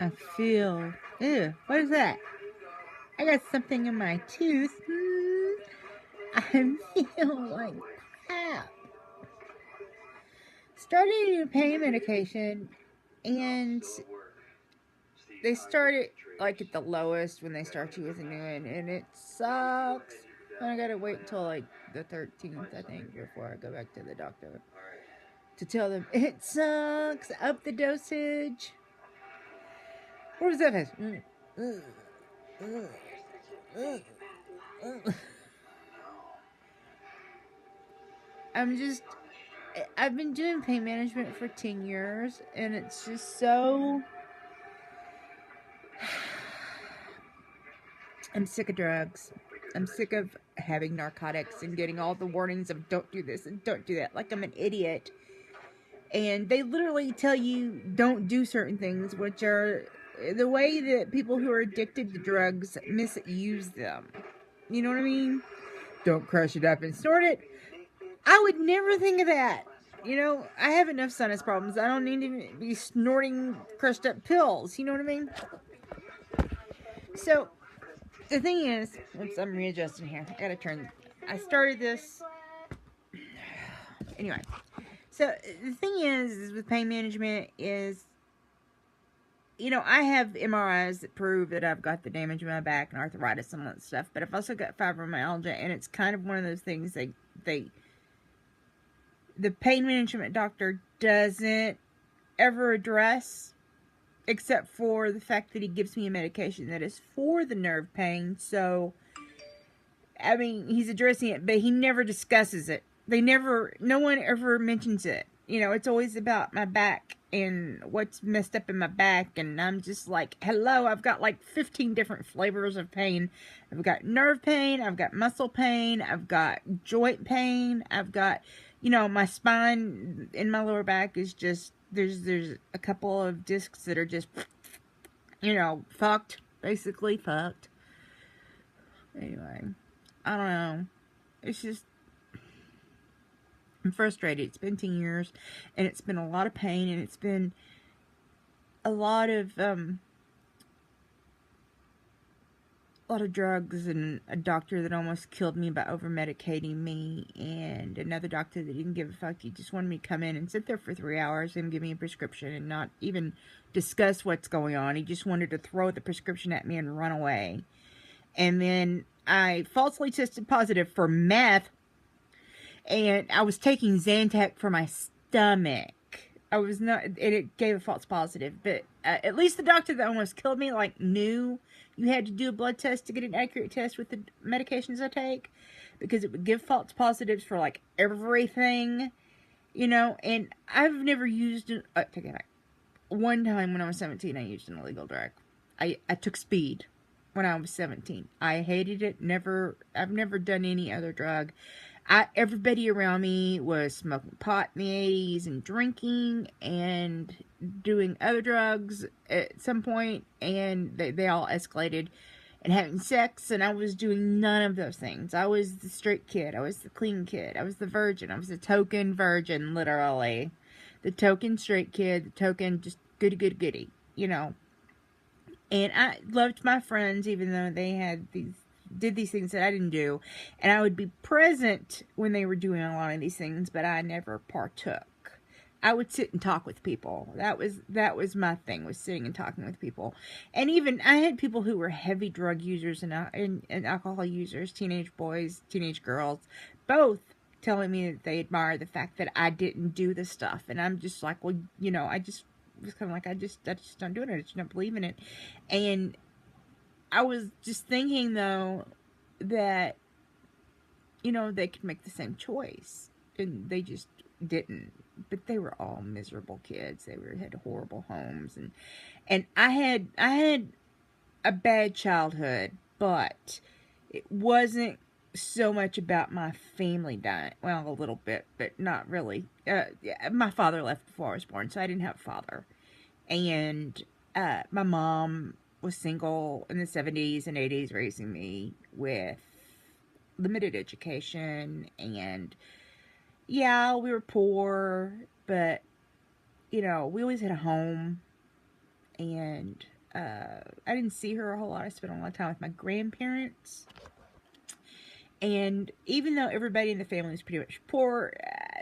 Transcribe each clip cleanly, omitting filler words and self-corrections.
I feel, ew, what is that? I got something in my tooth. I feel like crap. Started a new pain medication, and they started like at the lowest when they start you with a new one, and it sucks. And I gotta wait until like the 13th, I think, before I go back to the doctor to tell them it sucks. Up the dosage. What was that face? I'm just. I've been doing pain management for 10 years, and it's just so. I'm sick of drugs. I'm sick of having narcotics and getting all the warnings of don't do this and don't do that, like I'm an idiot. And they literally tell you don't do certain things, which are the way that people who are addicted to drugs misuse them. You know what I mean? Don't crush it up and snort it. I would never think of that. You know, I have enough sinus problems. I don't need to be snorting crushed up pills. You know what I mean? So, the thing is, oops, I'm readjusting here. I gotta turn. I started this. Anyway, so the thing is with pain management is, you know, I have MRIs that prove that I've got the damage in my back and arthritis and all that stuff, but I've also got fibromyalgia, and it's kind of one of those things the pain management doctor doesn't ever address, except for the fact that he gives me a medication that is for the nerve pain. So, I mean, he's addressing it, but he never discusses it. No one ever mentions it. You know, it's always about my back and what's messed up in my back. And I'm just like, hello, I've got like 15 different flavors of pain. I've got nerve pain. I've got muscle pain. I've got joint pain. I've got, you know, my spine in my lower back is just, there's a couple of discs that are just, you know, fucked. Basically fucked. Anyway, I don't know. It's just, I'm frustrated. It's been 10 years, and it's been a lot of pain, and it's been a lot of drugs, and a doctor that almost killed me by over-medicating me, and another doctor that didn't give a fuck. He just wanted me to come in and sit there for 3 hours and give me a prescription and not even discuss what's going on. He just wanted to throw the prescription at me and run away. And then I falsely tested positive for meth, and I was taking Zantac for my stomach. I was not, and it gave a false positive. But at least the doctor that almost killed me, like, knew you had to do a blood test to get an accurate test with the medications I take, because it would give false positives for, like, everything, you know. And I've never used, take it back. One time when I was 17, I used an illegal drug. I took speed when I was 17. I hated it. I've never done any other drug. Everybody around me was smoking pot in the 80s and drinking and doing other drugs at some point, and they all escalated, and having sex, and I was doing none of those things. I was the straight kid. I was the clean kid. I was the virgin. I was the token virgin, literally. The token straight kid, the token just goody, you know. And I loved my friends, even though they did these things that I didn't do. And I would be present when they were doing a lot of these things, but I never partook. I would sit and talk with people. That was my thing, was sitting and talking with people. And even I had people who were heavy drug users and alcohol users, teenage boys, teenage girls, both telling me that they admire the fact that I didn't do this stuff. And I'm just like, well, you know, I just was kind of like, I just don't do it. I just don't believe in it. And I was just thinking, though, that, you know, they could make the same choice, and they just didn't. But they were all miserable kids. They had horrible homes, and I had a bad childhood, but it wasn't so much about my family dying. Well, a little bit, but not really. My father left before I was born, so I didn't have a father, and my mom was single in the 70s and 80s, raising me with limited education. And yeah, we were poor, but, you know, we always had a home. and I didn't see her a whole lot. I spent a lot of time with my grandparents. And even though everybody in the family was pretty much poor,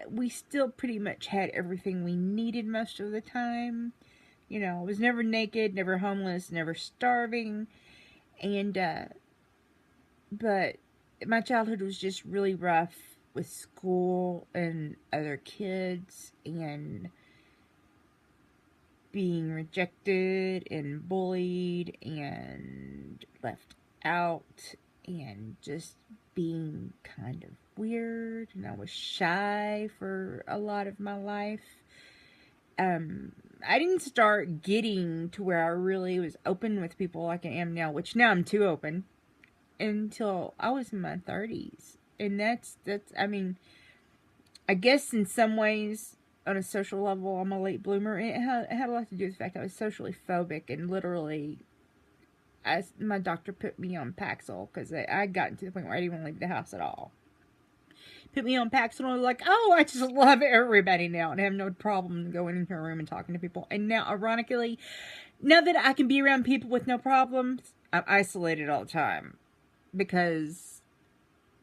we still pretty much had everything we needed most of the time. You know, I was never naked, never homeless, never starving. And, but my childhood was just really rough with school and other kids and being rejected and bullied and left out and just being kind of weird. And I was shy for a lot of my life. I didn't start getting to where I really was open with people like I am now, which now I'm too open, until I was in my 30s. And that's I mean, I guess in some ways, on a social level, I'm a late bloomer. And it had a lot to do with the fact I was socially phobic, and literally, my doctor put me on Paxil because I gotten to the point where I didn't even leave the house at all. Put me on Paxil, and I was like, oh, I just love everybody now, and I have no problem going into a room and talking to people. And now, ironically, now that I can be around people with no problems, I'm isolated all the time because,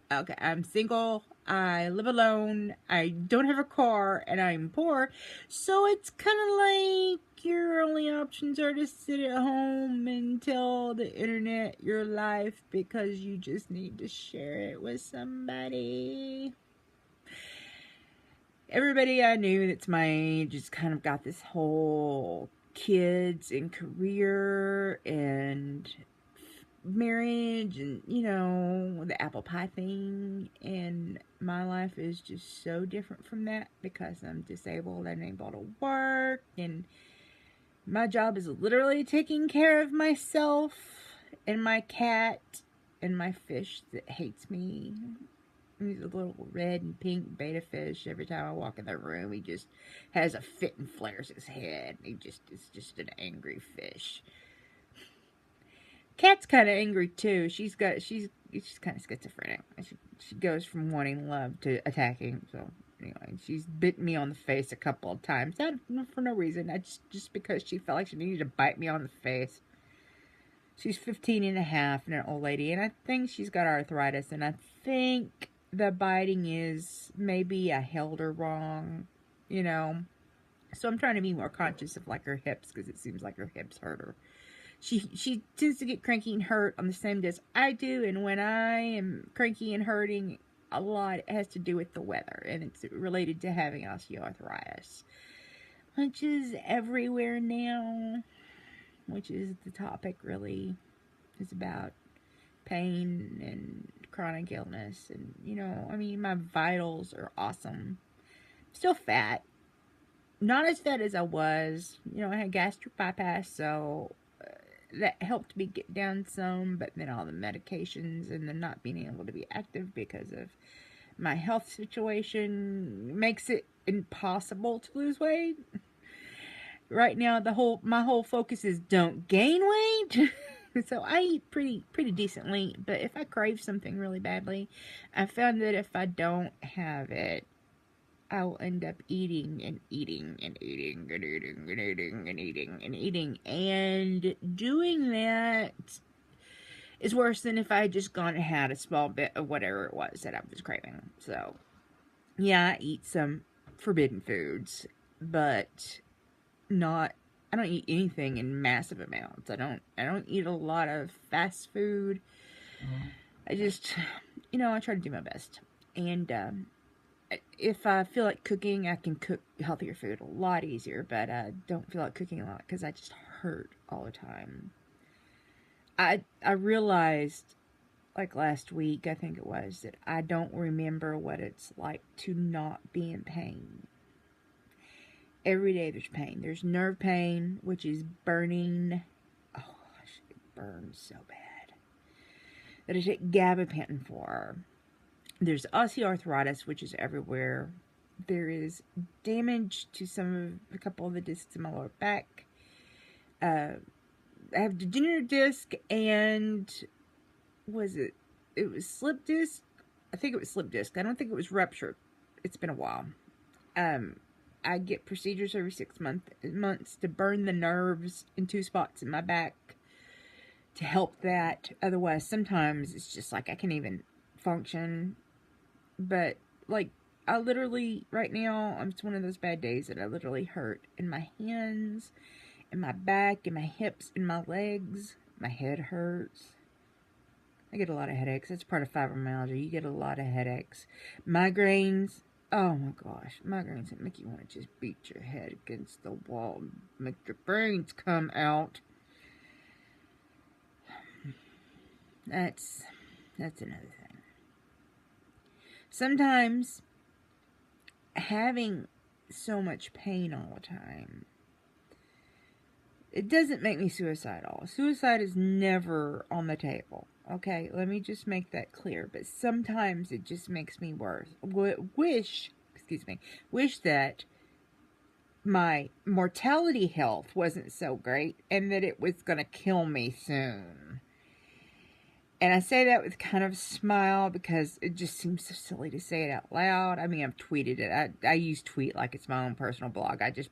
okay, I'm single, I live alone, I don't have a car, and I'm poor, so it's kind of like your only options are to sit at home and tell the internet your life because you just need to share it with somebody. Everybody I knew that's my age just kind of got this whole kids and career and marriage and, you know, the apple pie thing. And my life is just so different from that because I'm disabled and able to work. And my job is literally taking care of myself and my cat and my fish that hates me. He's a little red and pink beta fish. Every time I walk in the room, he just has a fit and flares his head. He just is just an angry fish. Cat's kind of angry too. She's kind of schizophrenic. She goes from wanting love to attacking. So anyway, she's bitten me on the face a couple of times. Not for no reason. Just because she felt like she needed to bite me on the face. She's 15 and a half and an old lady, and I think she's got arthritis, and I think the biting is maybe I held her wrong, you know. So I'm trying to be more conscious of like her hips because it seems like her hips hurt her. She tends to get cranky and hurt on the same days I do, and when I am cranky and hurting a lot, it has to do with the weather, and it's related to having osteoarthritis, which is everywhere now, which is the topic really is about pain and chronic illness. And, you know, I mean, my vitals are awesome. Still fat. Not as fat as I was. You know, I had gastric bypass, so that helped me get down some, but then all the medications and the not being able to be active because of my health situation makes it impossible to lose weight. Right now, my whole focus is don't gain weight. So I eat pretty decently, but if I crave something really badly, I found that if I don't have it, I will end up eating and eating and eating and eating and eating and eating and eating. And doing that is worse than if I had just gone and had a small bit of whatever it was that I was craving. So, yeah, I eat some forbidden foods, but I don't eat anything in massive amounts. I don't eat a lot of fast food. I just, you know, I try to do my best. And if I feel like cooking, I can cook healthier food a lot easier, but I don't feel like cooking a lot because I just hurt all the time. I realized, like last week, I think it was, that I don't remember what it's like to not be in pain. Every day there's pain. There's nerve pain, which is burning. Oh gosh, it burns so bad that I take gabapentin for. There's osteoarthritis, which is everywhere. There is damage to a couple of the discs in my lower back. I have degenerative disc and it was slip disc? I think it was slip disc. I don't think it was ruptured. It's been a while. I get procedures every 6 months to burn the nerves in 2 spots in my back to help that. Otherwise, sometimes it's just like I can't even function. But, like, I literally, right now, it's one of those bad days that I literally hurt in my hands, in my back, in my hips, in my legs. My head hurts. I get a lot of headaches. It's part of fibromyalgia. You get a lot of headaches. Migraines. Oh my gosh. Migraines that make you want to just beat your head against the wall and make your brains come out. That's another thing. Sometimes having so much pain all the time, it doesn't make me suicidal. Suicide is never on the table. Okay, let me just make that clear. But sometimes it just makes me worse. Wish that my mortality health wasn't so great and that it was going to kill me soon. And I say that with kind of a smile because it just seems so silly to say it out loud. I mean, I've tweeted it. I use tweet like it's my own personal blog. I just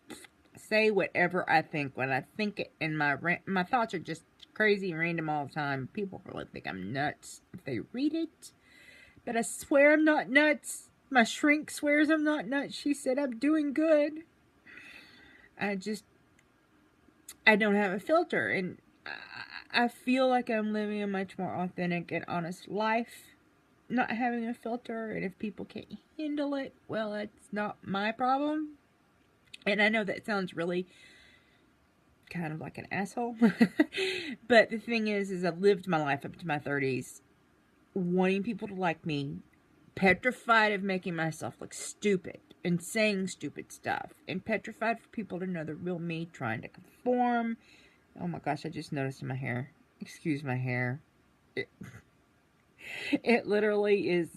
say whatever I think when I think it, and my thoughts are just crazy and random all the time. People probably think I'm nuts if they read it, but I swear I'm not nuts. My shrink swears I'm not nuts. She said I'm doing good. I don't have a filter, and I feel like I'm living a much more authentic and honest life, not having a filter. And if people can't handle it, well, it's not my problem. And I know that sounds really kind of like an asshole. But the thing is I've lived my life up to my 30s wanting people to like me, petrified of making myself look stupid and saying stupid stuff, and petrified for people to know the real me, trying to conform. Oh my gosh, I just noticed in my hair. Excuse my hair. It literally is.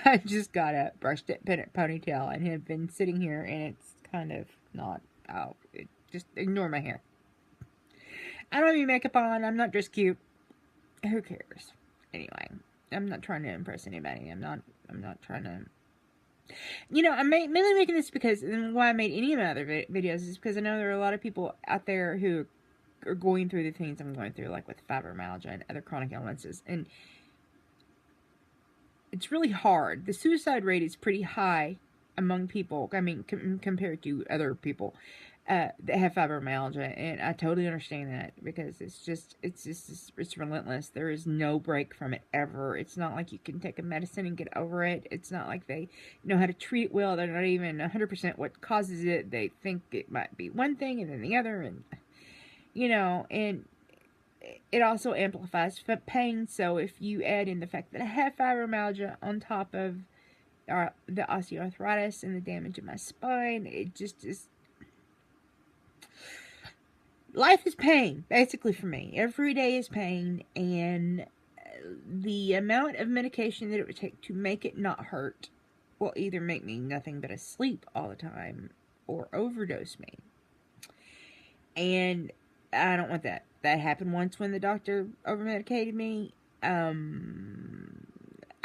I just got up, brushed it, pin it, ponytail, and have been sitting here, and it's kind of not out. Just ignore my hair. I don't have any makeup on. I'm not just cute. Who cares? Anyway, I'm not trying to impress anybody. I'm not trying to. You know, I'm mainly making this because, and why I made any of my other videos is because I know there are a lot of people out there who are going through the things I'm going through, like with fibromyalgia and other chronic illnesses, and it's really hard. The suicide rate is pretty high among people. I mean, compared to other people that have fibromyalgia, and I totally understand that because it's relentless. There is no break from it ever. It's not like you can take a medicine and get over it. It's not like they know how to treat it well. They're not even 100% what causes it. They think it might be one thing and then the other, and and it also amplifies pain. So if you add in the fact that I have fibromyalgia on top of the osteoarthritis and the damage in my spine, it just is. Life is pain, basically, for me. Every day is pain, and the amount of medication that it would take to make it not hurt will either make me nothing but asleep all the time or overdose me. And I don't want that. That happened once when the doctor overmedicated me. I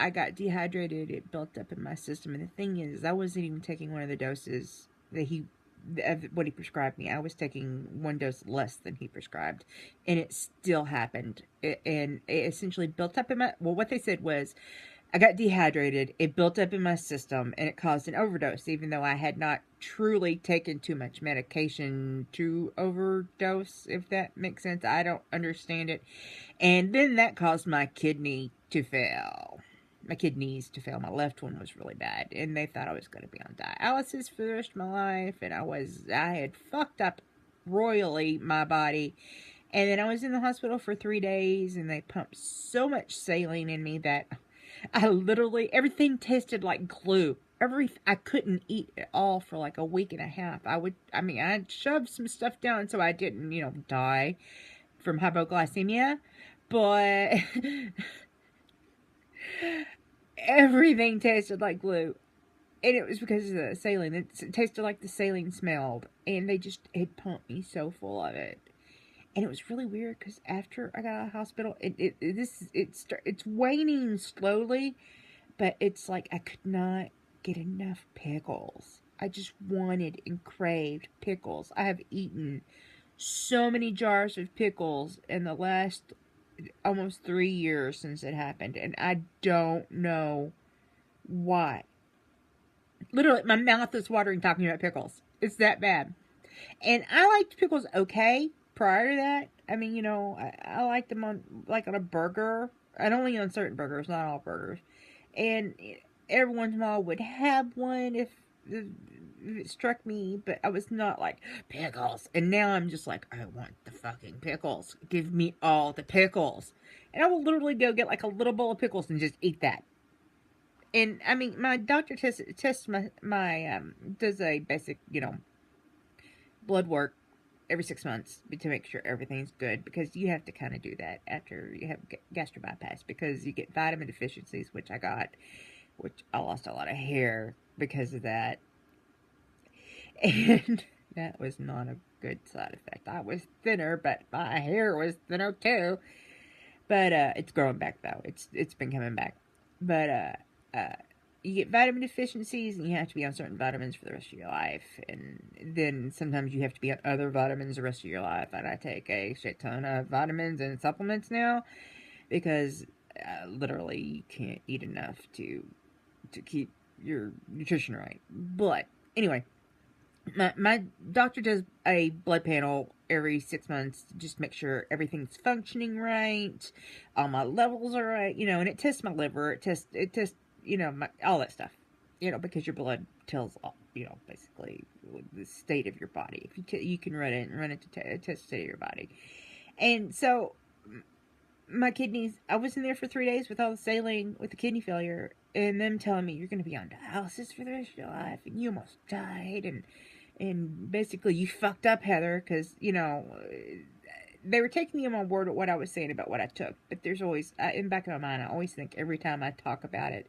got dehydrated. It built up in my system. And the thing is, I wasn't even taking one of the doses that what he prescribed me. I was taking one dose less than he prescribed, and it still happened. And it essentially built up in my, well, what they said was, I got dehydrated, it built up in my system, and it caused an overdose, even though I had not truly taken too much medication to overdose, if that makes sense. I don't understand it. And then that caused my kidney to fail. My kidneys to fail. My left one was really bad, and they thought I was going to be on dialysis for the rest of my life, and I had fucked up royally my body, and then I was in the hospital for 3 days, and they pumped so much saline in me that I literally, everything tasted like glue. I couldn't eat at all for like a week and a half. I shoved some stuff down so I didn't, die from hypoglycemia, but everything tasted like glue. And it was because of the saline. It tasted like the saline smelled. And they just had pumped me so full of it. And it was really weird because after I got out of the hospital, it's waning slowly. But it's like I could not get enough pickles. I just wanted and craved pickles. I have eaten so many jars of pickles in the last almost 3 years since it happened, and I don't know why. Literally, my mouth is watering talking about pickles. It's that bad. And I liked pickles okay prior to that. I mean, I liked them on a burger. And only on certain burgers, not all burgers. And every once in a while I would have one if it struck me, but I was not like pickles. And now I'm just like, I want the fucking pickles. Give me all the pickles. And I will literally go get like a little bowl of pickles and just eat that. And I mean, my doctor tests my does a basic blood work every 6 months to make sure everything's good, because you have to kind of do that after you have gastro bypass, because you get vitamin deficiencies, which I got, which I lost a lot of hair because of that. And that was not a good side effect. I was thinner, but my hair was thinner too. But it's growing back though. It's been coming back. But you get vitamin deficiencies, and you have to be on certain vitamins for the rest of your life. And then sometimes you have to be on other vitamins the rest of your life. And I take a shit ton of vitamins and supplements now, because literally you can't eat enough to keep your nutrition right. But anyway, my doctor does a blood panel every 6 months to just make sure everything's functioning right, all my levels are right, and it tests my liver, it tests all that stuff, because your blood tells basically the state of your body. If you can run it to test the state of your body. And so my kidneys, I was in there for 3 days with all the saline with the kidney failure, and them telling me you're going to be on dialysis for the rest of your life, and you almost died, and basically you fucked up, Heather, because they were taking me on board with what I was saying about what I took. But there's always, in the back of my mind, I always think every time I talk about it,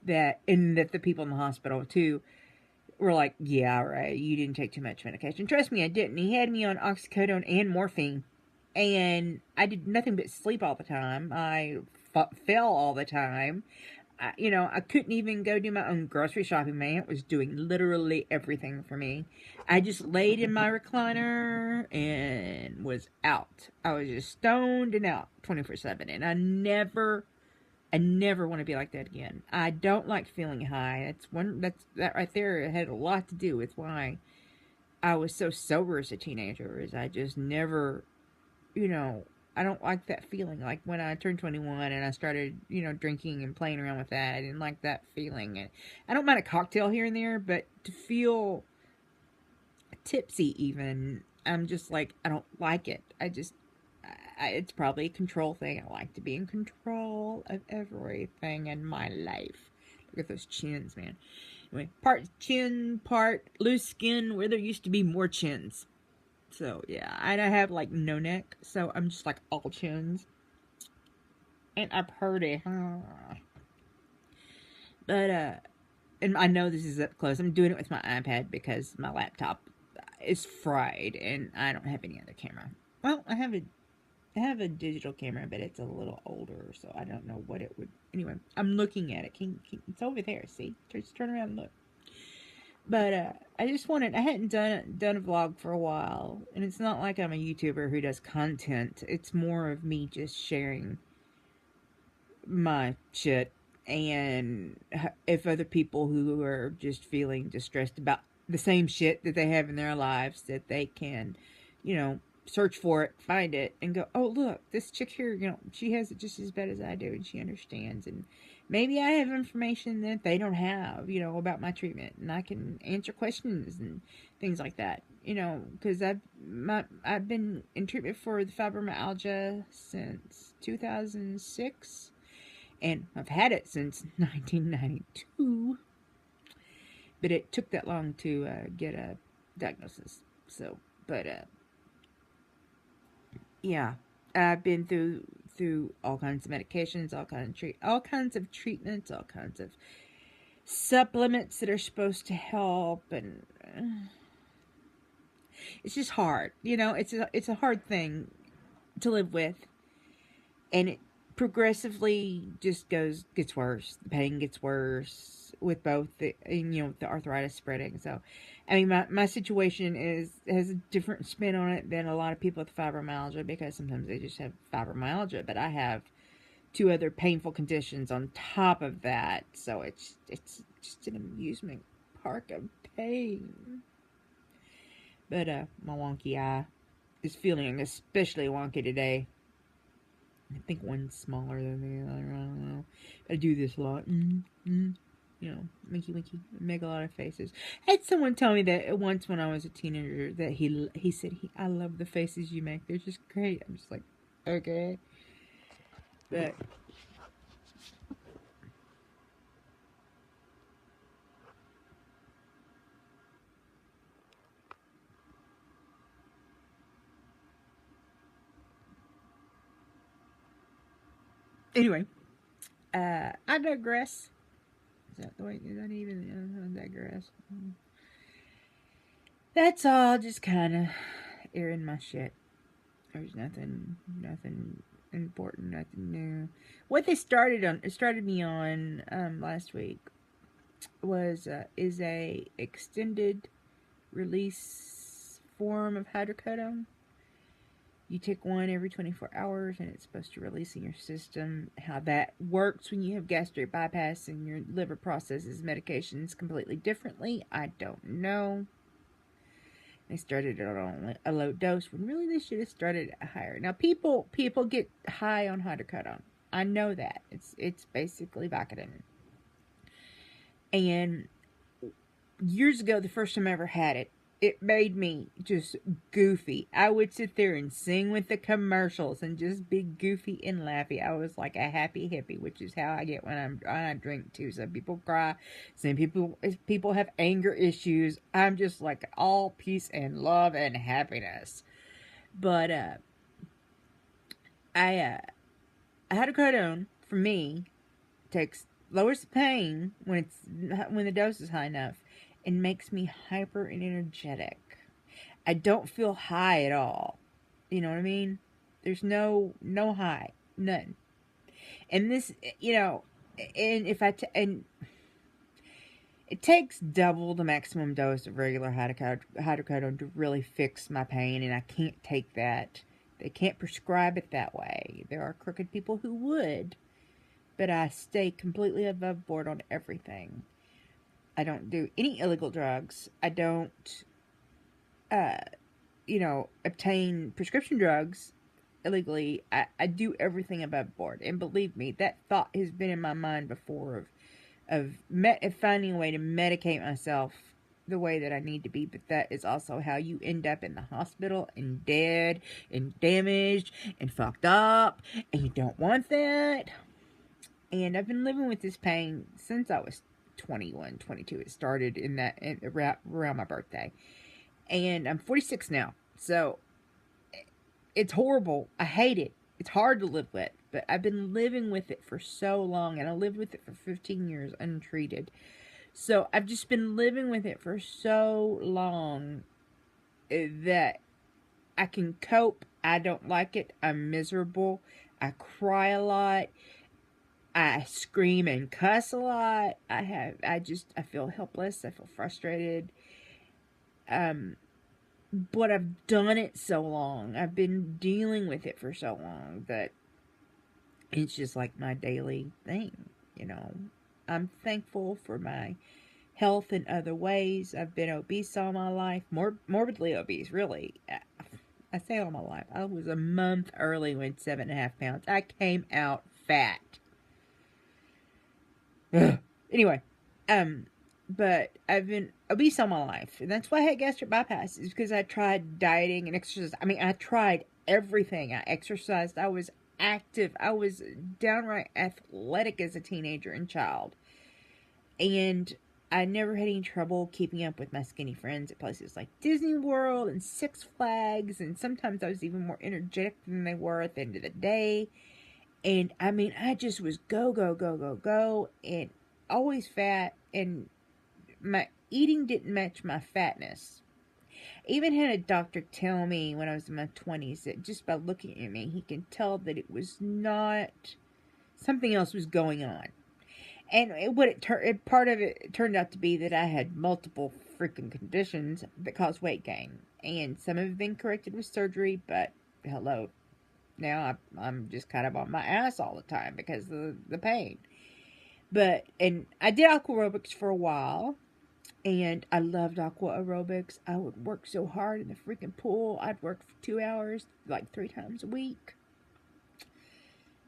that the people in the hospital too were like, yeah, right, you didn't take too much medication. Trust me, I didn't. He had me on oxycodone and morphine, and I did nothing but sleep all the time. I fell all the time. I couldn't even go do my own grocery shopping. Man, it was doing literally everything for me. I just laid in my recliner and was out. I was just stoned and out 24/7. And I never want to be like that again. I don't like feeling high. That right there, it had a lot to do with why I was so sober as a teenager. Is I just never, I don't like that feeling. Like when I turned 21 and I started, drinking and playing around with that, I didn't like that feeling. And I don't mind a cocktail here and there, but to feel tipsy even, I'm just like, I don't like it. It's probably a control thing. I like to be in control of everything in my life. Look at those chins, man. Anyway, part chin, part loose skin, where there used to be more chins. So, yeah, I have, like, no neck, so I'm just, like, all chins. And I'm pretty. But, and I know this is up close. I'm doing it with my iPad because my laptop is fried, and I don't have any other camera. Well, I have a digital camera, but it's a little older, so I don't know what it would... Anyway, I'm looking at it. It's over there, see? Just turn around and look. But I just wanted, I hadn't done a vlog for a while, and it's not like I'm a YouTuber who does content. It's more of me just sharing my shit, and if other people who are just feeling distressed about the same shit that they have in their lives, that they can, search for it, find it, and go, oh, look, this chick here, she has it just as bad as I do, and she understands, and maybe I have information that they don't have, about my treatment, and I can answer questions and things like that, because I've been in treatment for the fibromyalgia since 2006, and I've had it since 1992, but it took that long to get a diagnosis. So, but yeah, I've been through all kinds of medications, all kinds of treatments, all kinds of supplements that are supposed to help, and it's just hard. It's a hard thing to live with, and progressively just gets worse. The pain gets worse with both the, and, with the arthritis spreading. So, I mean, my situation has a different spin on it than a lot of people with fibromyalgia, because sometimes they just have fibromyalgia, but I have two other painful conditions on top of that. So it's just an amusement park of pain. But my wonky eye is feeling especially wonky today. I think one's smaller than the other. I don't know. I do this a lot. Winky, winky, make a lot of faces. I had someone tell me that once when I was a teenager that he said I love the faces you make. They're just great. I'm just like, okay, but anyway, I digress. Is that the way? Is that even? I digress. That's all. Just kind of airing my shit. There's nothing important, nothing new. What they started me on last week was is a extended release form of hydrocodone. You take one every 24 hours, and it's supposed to release in your system. How that works when you have gastric bypass and your liver processes medications completely differently, I don't know. They started it on a low dose when really they should have started higher. Now people get high on hydrocodone. I know that. It's basically Vicodin. And years ago, the first time I ever had it, it made me just goofy. I would sit there and sing with the commercials and just be goofy and laughy. I was like a happy hippie, which is how I get when I drink too. Some people cry, some people have anger issues. I'm just like all peace and love and happiness. But I hydrocodone for me lowers the pain when the dose is high enough, and makes me hyper and energetic. I don't feel high at all. You know what I mean? There's no high, none. And this, and and it takes double the maximum dose of regular hydrocodone to really fix my pain, and I can't take that. They can't prescribe it that way. There are crooked people who would, but I stay completely above board on everything. I don't do any illegal drugs. I don't, obtain prescription drugs illegally. I do everything above board. And believe me, that thought has been in my mind before of finding a way to medicate myself the way that I need to be. But that is also how you end up in the hospital and dead and damaged and fucked up. And you don't want that. And I've been living with this pain since I was 21, 22. It started around my birthday. And I'm 46 now. So it's horrible. I hate it. It's hard to live with. But I've been living with it for so long. And I lived with it for 15 years untreated. So I've just been living with it for so long that I can cope. I don't like it. I'm miserable. I cry a lot. I scream and cuss a lot. I feel helpless. I feel frustrated. But I've done it so long. I've been dealing with it for so long that it's just like my daily thing, I'm thankful for my health in other ways. I've been obese all my life. Morbidly obese, really. I say all my life. I was a month early when 7.5 pounds. I came out fat. Anyway, but I've been obese all my life, and that's why I had gastric bypass, is because I tried dieting and exercise. I mean, I tried everything. I exercised. I was active. I was downright athletic as a teenager and child. And I never had any trouble keeping up with my skinny friends at places like Disney World and Six Flags, and sometimes I was even more energetic than they were at the end of the day. And I mean, I just was go, go, go, go, go, and always fat, and my eating didn't match my fatness. I even had a doctor tell me when I was in my 20s that just by looking at me, he can tell that it was not Something else was going on. And part of it turned out to be that I had multiple freaking conditions that caused weight gain. And some have been corrected with surgery, but hello, now I'm just kind of on my ass all the time because of the pain. And I did aqua aerobics for a while, and I loved aqua aerobics. I would work so hard in the freaking pool. I'd work for 2 hours, like 3 times a week.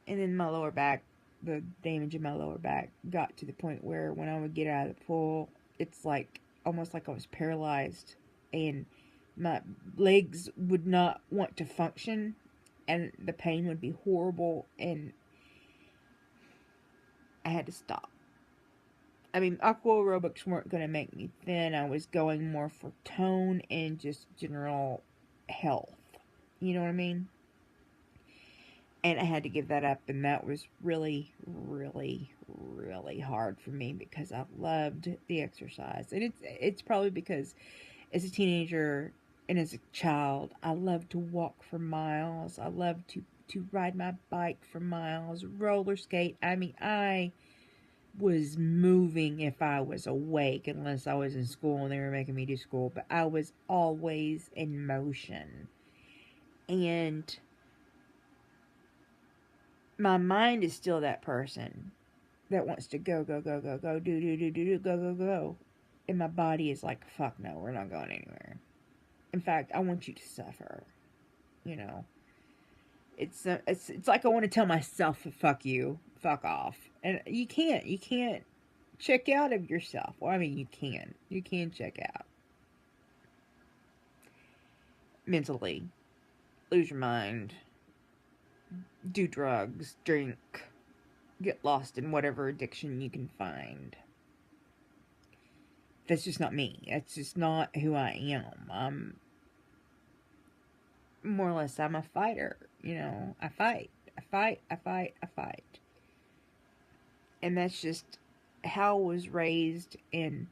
And then my lower back, the damage in my lower back got to the point where when I would get out of the pool, it's like almost like I was paralyzed, and my legs would not want to function, and the pain would be horrible, and I had to stop. I mean, aqua aerobics weren't going to make me thin. I was going more for tone and just general health. You know what I mean? And I had to give that up, and that was really, really, really hard for me because I loved the exercise. And it's probably because as a teenager and as a child, I loved to walk for miles. I loved to ride my bike for miles, roller skate. I mean, I was moving if I was awake, unless I was in school and they were making me do school, but I was always in motion. And my mind is still that person that wants to go, go, go, go, go, do, go, go, go. And my body is like, fuck no, we're not going anywhere. In fact, I want you to suffer. You know, it's like I want to tell myself, fuck you, fuck off. And you can't check out of yourself. Well, I mean, you can check out mentally, lose your mind, do drugs, drink, get lost in whatever addiction you can find. That's just not me. That's just not who I am. I'm more or less, I'm a fighter. You know, I fight. And that's just how I was raised, and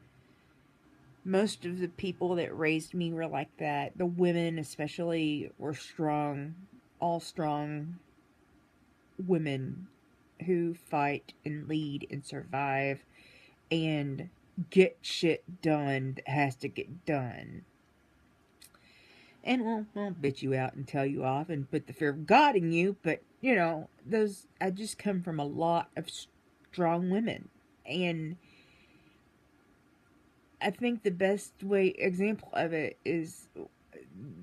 most of the people that raised me were like that. The women especially were strong, all strong women who fight and lead and survive and get shit done that has to get done. And we'll bitch you out and tell you off and put the fear of God in you, but you know, I just come from a lot of strong women. And I think the best example of it is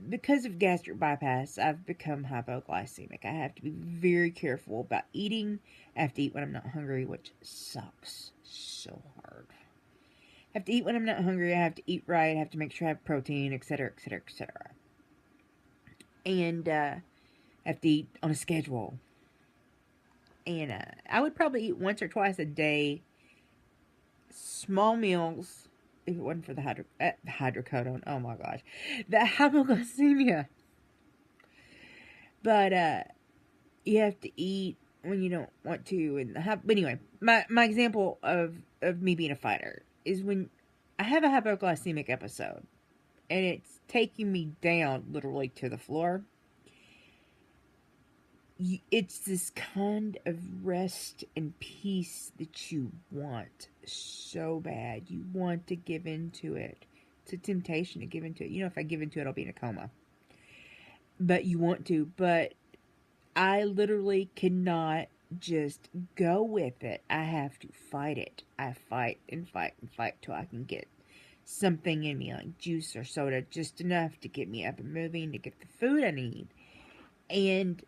because of gastric bypass, I've become hypoglycemic. I have to be very careful about eating. I have to eat when I'm not hungry, which sucks so hard. I have to eat when I'm not hungry. I have to eat right. I have to make sure I have protein, etc., etc., etc. And I have to eat on a schedule. And I would probably eat once or twice a day, small meals, if it wasn't for the hydrocodone. Oh my gosh. The hypoglycemia. But you have to eat when you don't want to. And anyway, my example of me being a fighter is when I have a hypoglycemic episode and it's taking me down literally to the floor. It's this kind of rest and peace that you want so bad. You want to give into it. It's a temptation to give into it. You know, if I give into it, I'll be in a coma. But you want to. But I literally cannot just go with it. I have to fight it. I fight and fight and fight till I can get something in me, like juice or soda, just enough to get me up and moving, to get the food I need. And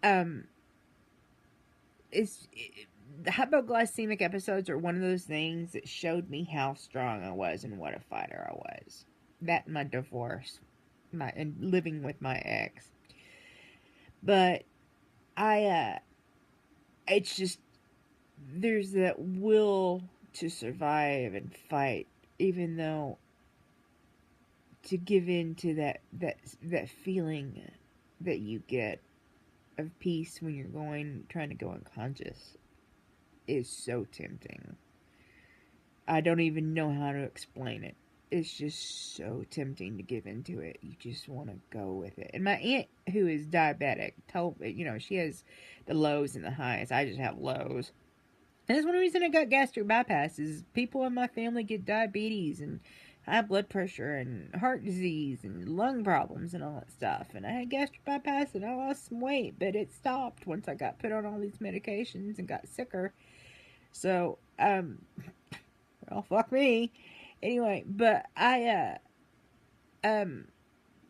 the hypoglycemic episodes are one of those things that showed me how strong I was and what a fighter I was. That and my divorce, and living with my ex. But it's just, there's that will to survive and fight, even though to give in to that feeling that you get of peace when you're trying to go unconscious is so tempting. I don't even know how to explain it. it's just so tempting to give into it. You just want to go with it. And my aunt, who is diabetic, told me, she has the lows and the highs. I just have lows. And that's one reason I got gastric bypass is people in my family get diabetes and high blood pressure and heart disease and lung problems and all that stuff. And I had gastric bypass and I lost some weight, but it stopped once I got put on all these medications and got sicker. So, well, fuck me. Anyway, but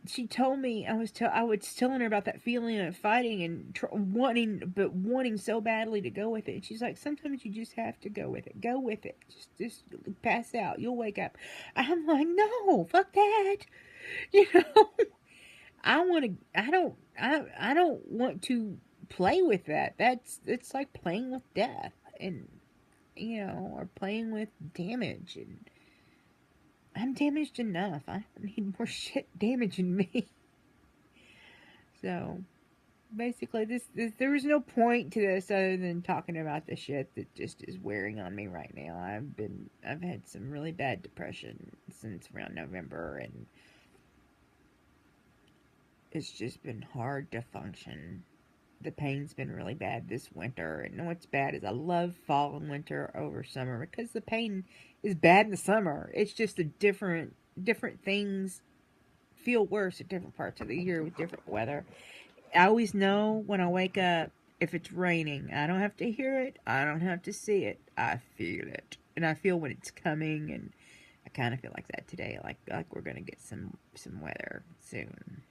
she told me I was telling her about that feeling of fighting and wanting so badly to go with it. And she's like, sometimes you just have to go with it. Go with it. Just pass out. You'll wake up. I'm like, no, fuck that. I don't want to play with that. It's like playing with death and or playing with damage, and I'm damaged enough. I don't need more shit damaging me. So, basically, there was no point to this other than talking about the shit that just is wearing on me right now. I've had some really bad depression since around November, and it's just been hard to function. The pain's been really bad this winter, and what's bad is I love fall and winter over summer because the pain is bad in the summer. It's just a different things feel worse at different parts of the year with different weather. I always know when I wake up if it's raining. I don't have to hear it. I don't have to see it. I feel it, and I feel when it's coming. And I kind of feel like that today, like we're gonna get some weather soon.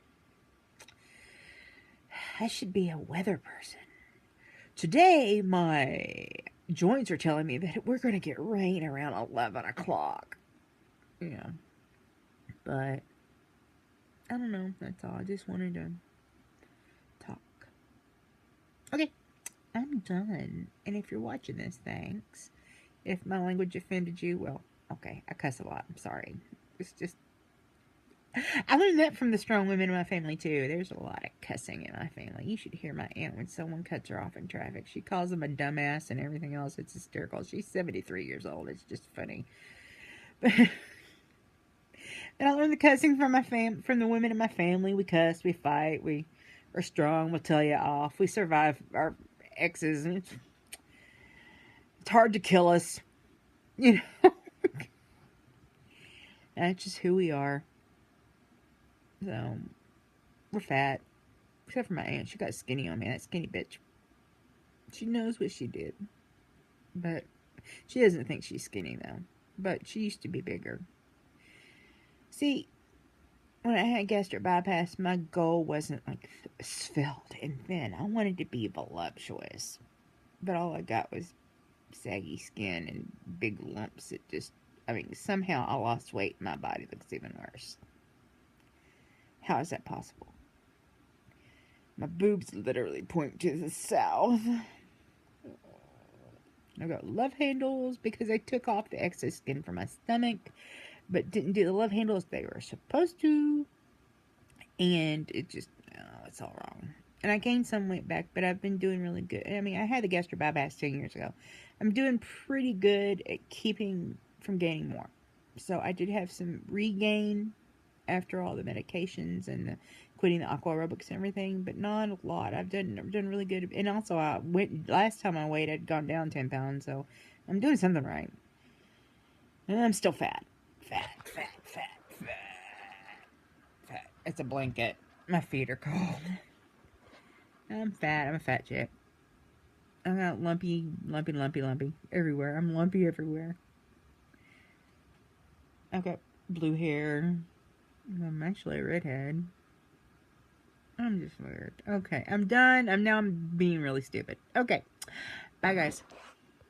I should be a weather person. Today, my joints are telling me that we're going to get rain around 11 o'clock. Yeah. But, I don't know. That's all. I just wanted to talk. Okay. I'm done. And if you're watching this, thanks. If my language offended you, well, okay. I cuss a lot. I'm sorry. It's just... I learned that from the strong women in my family, too. There's a lot of cussing in my family. You should hear my aunt when someone cuts her off in traffic. She calls them a dumbass and everything else. It's hysterical. She's 73 years old. It's just funny. And I learned the cussing from the women in my family. We cuss, we fight, we are strong, we'll tell you off. We survive our exes, and it's hard to kill us. That's just who we are. So, we're fat. Except for my aunt. She got skinny on me. That skinny bitch. She knows what she did. But she doesn't think she's skinny, though. But she used to be bigger. See, when I had gastric bypass, my goal wasn't like svelte and thin. I wanted to be voluptuous. But all I got was saggy skin and big lumps. Somehow I lost weight and my body looks even worse. How is that possible? My boobs literally point to the south. I got love handles because I took off the excess skin from my stomach, but didn't do the love handles they were supposed to. And it's all wrong. And I gained some weight back, but I've been doing really good. I mean, I had the gastric bypass 10 years ago. I'm doing pretty good at keeping from gaining more. So I did have some regain after all the medications and quitting the aqua aerobics and everything, but not a lot. I've done really good. And also, last time I weighed, I'd gone down 10 pounds, so I'm doing something right. And I'm still fat. Fat. It's a blanket. My feet are cold. I'm fat. I'm a fat chick. I got lumpy everywhere. I'm lumpy everywhere. I've got blue hair. I'm actually a redhead. I'm just weird. Okay, I'm done. I'm being really stupid. Okay, bye guys.